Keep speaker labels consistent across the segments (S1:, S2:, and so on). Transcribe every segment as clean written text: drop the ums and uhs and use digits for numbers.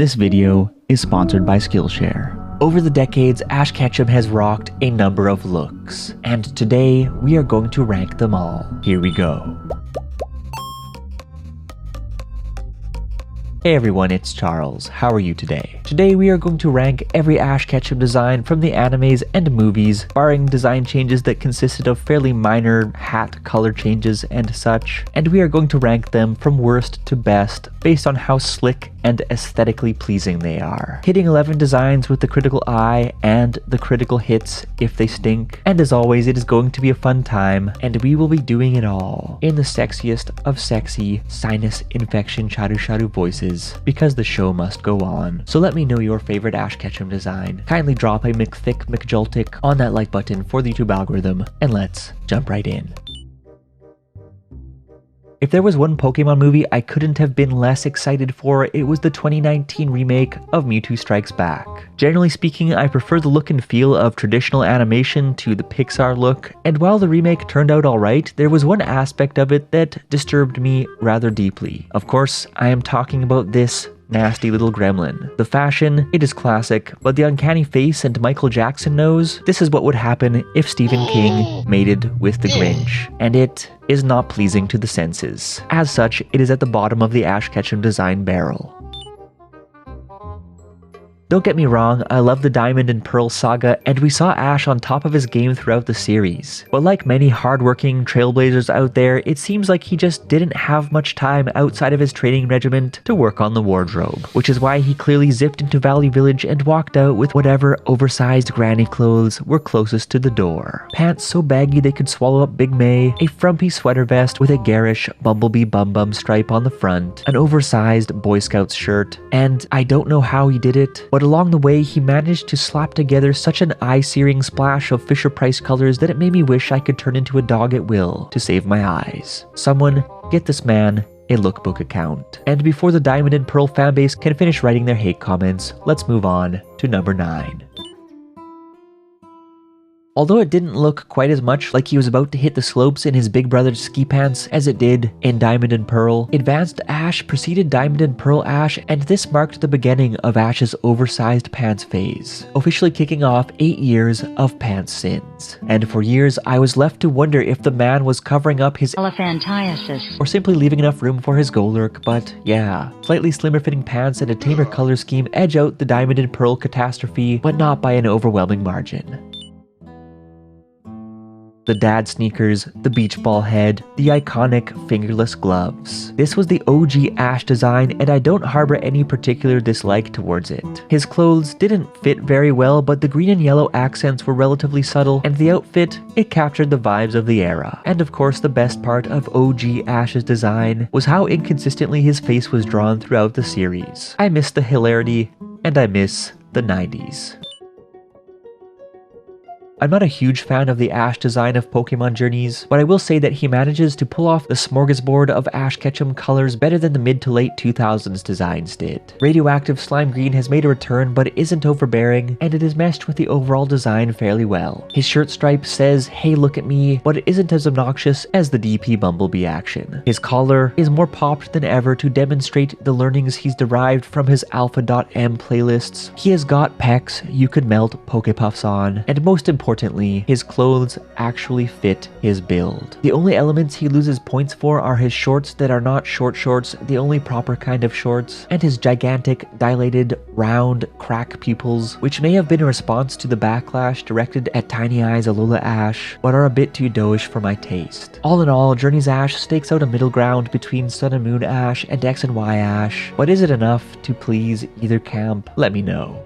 S1: This video is sponsored by Skillshare. Over the decades, Ash Ketchum has rocked a number of looks, and today we are going to rank them all. Here we go. Hey everyone, it's Charles. How are you today? Today we are going to rank every Ash Ketchum design from the animes and movies, barring design changes that consisted of fairly minor hat color changes and such, and we are going to rank them from worst to best based on how slick and aesthetically pleasing they are. Hitting 11 designs with the critical eye and the critical hits if they stink. And as always, it is going to be a fun time, and we will be doing it all in the sexiest of sexy sinus infection charu voices, because the show must go on. So let me know your favorite Ash Ketchum design. Kindly drop a McThick McJoltic on that like button for the YouTube algorithm, and let's jump right in. If there was one Pokemon movie I couldn't have been less excited for, it was the 2019 remake of Mewtwo Strikes Back. Generally speaking, I prefer the look and feel of traditional animation to the Pixar look, and while the remake turned out alright, there was one aspect of it that disturbed me rather deeply. Of course, I am talking about this nasty little gremlin. The fashion, it is classic, but the uncanny face and Michael Jackson nose, this is what would happen if Stephen King mated with the Grinch, and it is not pleasing to the senses. As such, it is at the bottom of the Ash Ketchum design barrel. Don't get me wrong, I love the Diamond and Pearl saga, and we saw Ash on top of his game throughout the series. But like many hardworking trailblazers out there, it seems like he just didn't have much time outside of his training regiment to work on the wardrobe, which is why he clearly zipped into Valley Village and walked out with whatever oversized granny clothes were closest to the door. Pants so baggy they could swallow up Big May, a frumpy sweater vest with a garish Bumblebee bum stripe on the front, an oversized Boy Scouts shirt, and I don't know how he did it, but along the way, he managed to slap together such an eye-searing splash of Fisher-Price colors that it made me wish I could turn into a dog at will to save my eyes. Someone, get this man a lookbook account. And before the Diamond and Pearl fanbase can finish writing their hate comments, let's move on to number 9. Although it didn't look quite as much like he was about to hit the slopes in his big brother's ski pants as it did in Diamond and Pearl, Advanced Ash preceded Diamond and Pearl Ash, and this marked the beginning of Ash's oversized pants phase, officially kicking off 8 years of pants sins. And for years, I was left to wonder if the man was covering up his ELEPHANTIASIS or simply leaving enough room for his Golurk, but yeah, slightly slimmer fitting pants and a tamer color scheme edge out the Diamond and Pearl catastrophe, but not by an overwhelming margin. The dad sneakers, the beach ball head, the iconic fingerless gloves. This was the OG Ash design, and I don't harbor any particular dislike towards it. His clothes didn't fit very well, but the green and yellow accents were relatively subtle, and the outfit, it captured the vibes of the era. And of course, the best part of OG Ash's design was how inconsistently his face was drawn throughout the series. I miss the hilarity, and I miss the 90s. I'm not a huge fan of the Ash design of Pokemon Journeys, but I will say that he manages to pull off the smorgasbord of Ash Ketchum colors better than the mid to late 2000s designs did. Radioactive Slime Green has made a return, but it isn't overbearing, and it is meshed with the overall design fairly well. His shirt stripe says, "Hey, look at me," but it isn't as obnoxious as the DP Bumblebee action. His collar is more popped than ever to demonstrate the learnings he's derived from his Alpha.M playlists. He has got pecs you could melt Pokepuffs on, and most importantly, his clothes actually fit his build. The only elements he loses points for are his shorts that are not short shorts, the only proper kind of shorts, and his gigantic, dilated, round, crack pupils, which may have been a response to the backlash directed at Tiny Eyes Alola Ash, but are a bit too doish for my taste. All in all, Journey's Ash stakes out a middle ground between Sun and Moon Ash and X and Y Ash, but is it enough to please either camp? Let me know.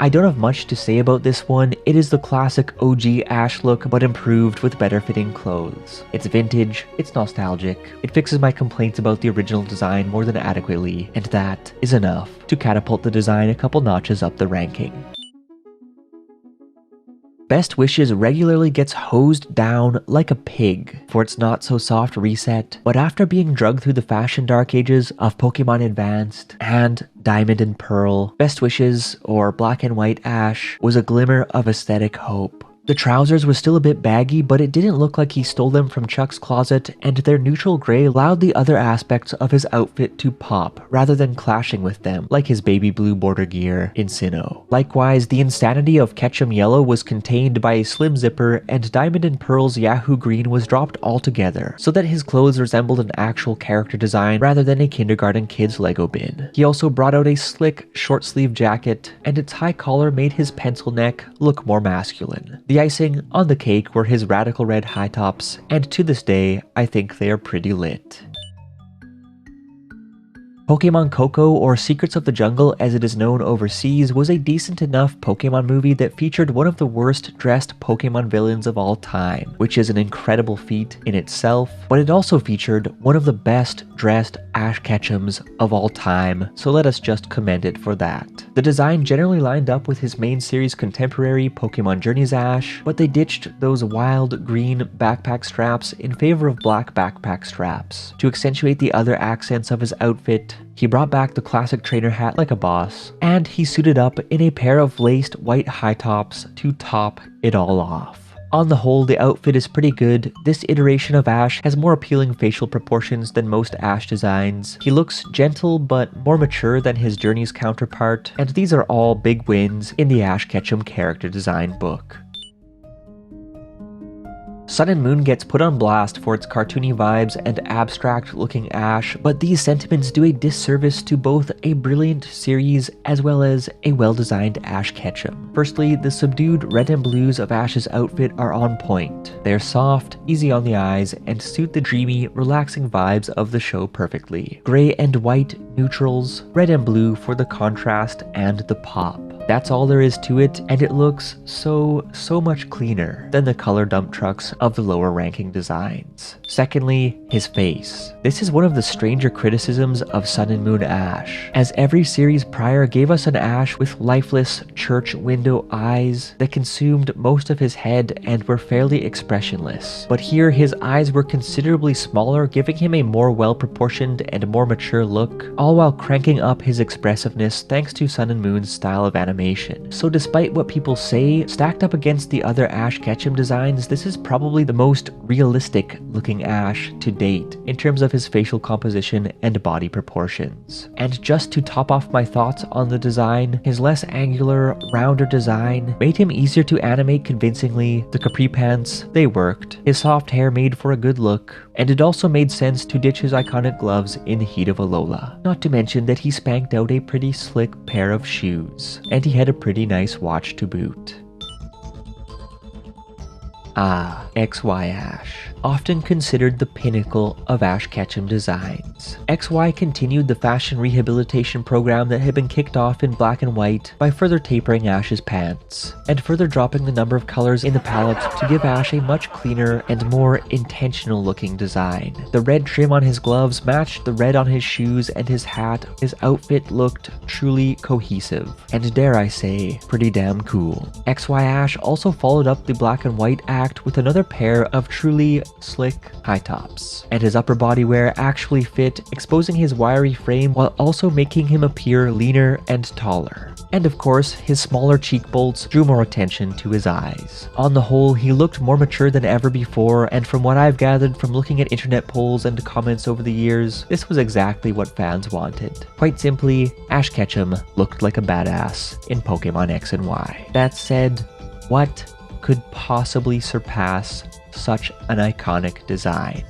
S1: I don't have much to say about this one. It is the classic OG Ash look, but improved with better fitting clothes. It's vintage, it's nostalgic, it fixes my complaints about the original design more than adequately, and that is enough to catapult the design a couple notches up the ranking. Best Wishes regularly gets hosed down like a pig for its not so soft reset, but after being drugged through the fashion dark ages of Pokemon Advanced and Diamond and Pearl, Best Wishes, or Black and White Ash, was a glimmer of aesthetic hope. The trousers was still a bit baggy, but it didn't look like he stole them from Chuck's closet, and their neutral gray allowed the other aspects of his outfit to pop, rather than clashing with them, like his baby blue border gear in Sinnoh. Likewise, the insanity of Ketchum Yellow was contained by a slim zipper, and Diamond and Pearl's Yahoo Green was dropped altogether, so that his clothes resembled an actual character design rather than a kindergarten kid's Lego bin. He also brought out a slick, short-sleeve jacket, and its high collar made his pencil neck look more masculine. The icing on the cake were his radical red high tops, and to this day, I think they are pretty lit. Pokémon Coco, or Secrets of the Jungle as it is known overseas, was a decent enough Pokémon movie that featured one of the worst dressed Pokémon villains of all time, which is an incredible feat in itself, but it also featured one of the best dressed Ash Ketchums of all time, so let us just commend it for that. The design generally lined up with his main series contemporary Pokémon Journeys Ash, but they ditched those wild green backpack straps in favor of black backpack straps. To accentuate the other accents of his outfit, he brought back the classic trainer hat like a boss, and he suited up in a pair of laced white high tops to top it all off. On the whole, the outfit is pretty good. This iteration of Ash has more appealing facial proportions than most Ash designs. He looks gentle but more mature than his Journeys counterpart, and these are all big wins in the Ash Ketchum character design book. Sun and Moon gets put on blast for its cartoony vibes and abstract-looking Ash, but these sentiments do a disservice to both a brilliant series as well as a well-designed Ash Ketchum. Firstly, the subdued red and blues of Ash's outfit are on point. They're soft, easy on the eyes, and suit the dreamy, relaxing vibes of the show perfectly. Gray and white neutrals, red and blue for the contrast and the pop. That's all there is to it, and it looks so much cleaner than the color dump trucks of the lower ranking designs. Secondly, his face. This is one of the stranger criticisms of Sun and Moon Ash, as every series prior gave us an Ash with lifeless church window eyes that consumed most of his head and were fairly expressionless. But here his eyes were considerably smaller, giving him a more well-proportioned and more mature look, all while cranking up his expressiveness thanks to Sun and Moon's style of animation. So despite what people say, stacked up against the other Ash Ketchum designs, this is probably the most realistic looking Ash to date in terms of his facial composition and body proportions. And just to top off my thoughts on the design, his less angular, rounder design made him easier to animate convincingly. The capri pants, they worked. His soft hair made for a good look, and it also made sense to ditch his iconic gloves in the heat of Alola. Not to mention that he spanked out a pretty slick pair of shoes, and he had a pretty nice watch to boot. Ah, XY Ash. Often considered the pinnacle of Ash Ketchum designs. XY continued the fashion rehabilitation program that had been kicked off in black and white by further tapering Ash's pants, and further dropping the number of colors in the palette to give Ash a much cleaner and more intentional looking design. The red trim on his gloves matched the red on his shoes and his hat. His outfit looked truly cohesive, and dare I say, pretty damn cool. XY Ash also followed up the black and white act with another pair of truly slick high tops, and his upper body wear actually fit, exposing his wiry frame while also making him appear leaner and taller. And of course, his smaller cheek bolts drew more attention to his eyes. On the whole, he looked more mature than ever before, and from what I've gathered from looking at internet polls and comments over the years, this was exactly what fans wanted. Quite simply, Ash Ketchum looked like a badass in Pokémon X and Y. That said, what could possibly surpass such an iconic design?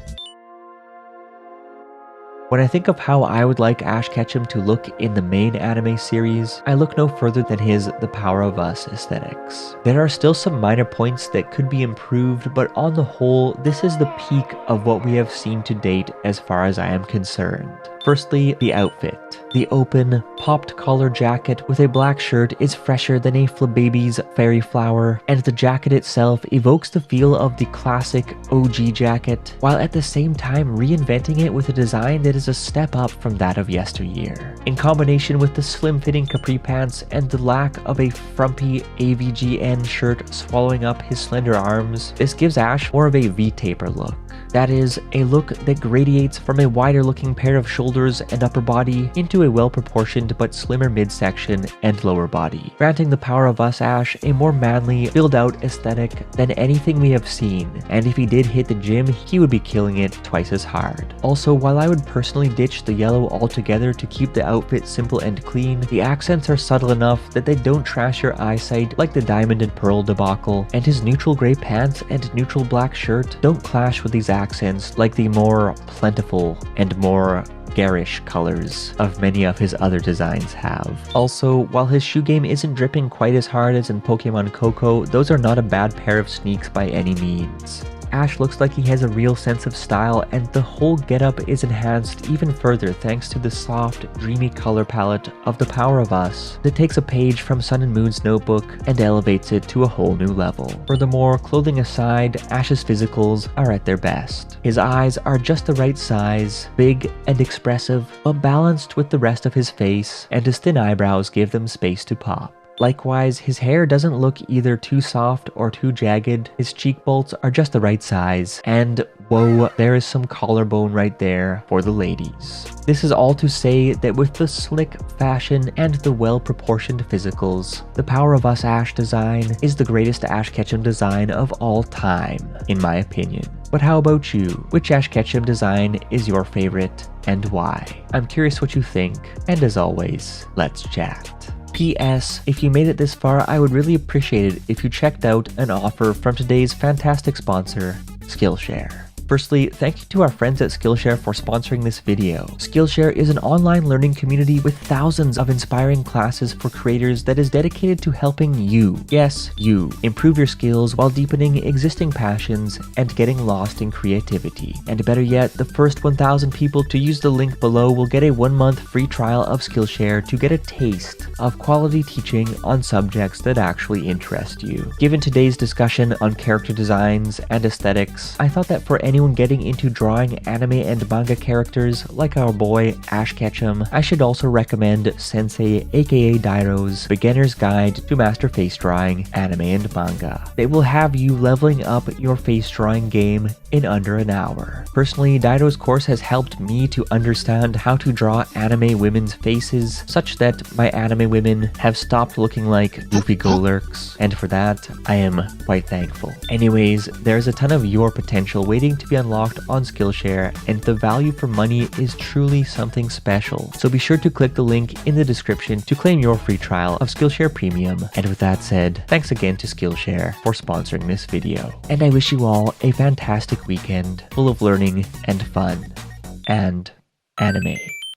S1: When I think of how I would like Ash Ketchum to look in the main anime series, I look no further than his The Power of Us aesthetics. There are still some minor points that could be improved, but on the whole, this is the peak of what we have seen to date as far as I am concerned. Firstly, the outfit. The open, popped collar jacket with a black shirt is fresher than a Flababy's fairy flower, and the jacket itself evokes the feel of the classic OG jacket, while at the same time reinventing it with a design that is a step up from that of yesteryear. In combination with the slim-fitting capri pants and the lack of a frumpy AVGN shirt swallowing up his slender arms, this gives Ash more of a V-taper look. That is, a look that gradiates from a wider-looking pair of shoulders and upper body into a well-proportioned but slimmer midsection and lower body, granting the Power of Us Ash a more manly, filled-out aesthetic than anything we have seen, and if he did hit the gym, he would be killing it twice as hard. Also, while I would personally ditch the yellow altogether to keep the outfit simple and clean, the accents are subtle enough that they don't trash your eyesight like the diamond and pearl debacle, and his neutral gray pants and neutral black shirt don't clash with these accents like the more plentiful and more garish colors of many of his other designs have. Also, while his shoe game isn't dripping quite as hard as in Pokemon Coco, those are not a bad pair of sneaks by any means. Ash looks like he has a real sense of style, and the whole getup is enhanced even further thanks to the soft, dreamy color palette of the Power of Us that takes a page from Sun and Moon's notebook and elevates it to a whole new level. Furthermore, clothing aside, Ash's physicals are at their best. His eyes are just the right size, big and expressive, but balanced with the rest of his face, and his thin eyebrows give them space to pop. Likewise, his hair doesn't look either too soft or too jagged, his cheek bolts are just the right size, and whoa, there is some collarbone right there for the ladies. This is all to say that with the slick fashion and the well-proportioned physicals, the Power of Us Ash design is the greatest Ash Ketchum design of all time, in my opinion. But how about you? Which Ash Ketchum design is your favorite, and why? I'm curious what you think, and as always, let's chat. P.S. If you made it this far, I would really appreciate it if you checked out an offer from today's fantastic sponsor, Skillshare. Firstly, thank you to our friends at Skillshare for sponsoring this video. Skillshare is an online learning community with thousands of inspiring classes for creators that is dedicated to helping you, yes, you, improve your skills while deepening existing passions and getting lost in creativity. And better yet, the first 1,000 people to use the link below will get a 1-month free trial of Skillshare to get a taste of quality teaching on subjects that actually interest you. Given today's discussion on character designs and aesthetics, I thought that for anyone getting into drawing anime and manga characters like our boy Ash Ketchum, I should also recommend Sensei aka Dairo's Beginner's Guide to Master Face Drawing Anime and Manga. They will have you leveling up your face drawing game in under an hour. Personally, Dairo's course has helped me to understand how to draw anime women's faces such that my anime women have stopped looking like goofy go-lurks, and for that, I am quite thankful. Anyways, there's a ton of your potential waiting to be unlocked on Skillshare, and the value for money is truly something special. So be sure to click the link in the description to claim your free trial of Skillshare Premium. And with that said, thanks again to Skillshare for sponsoring this video. And I wish you all a fantastic weekend full of learning and fun and anime.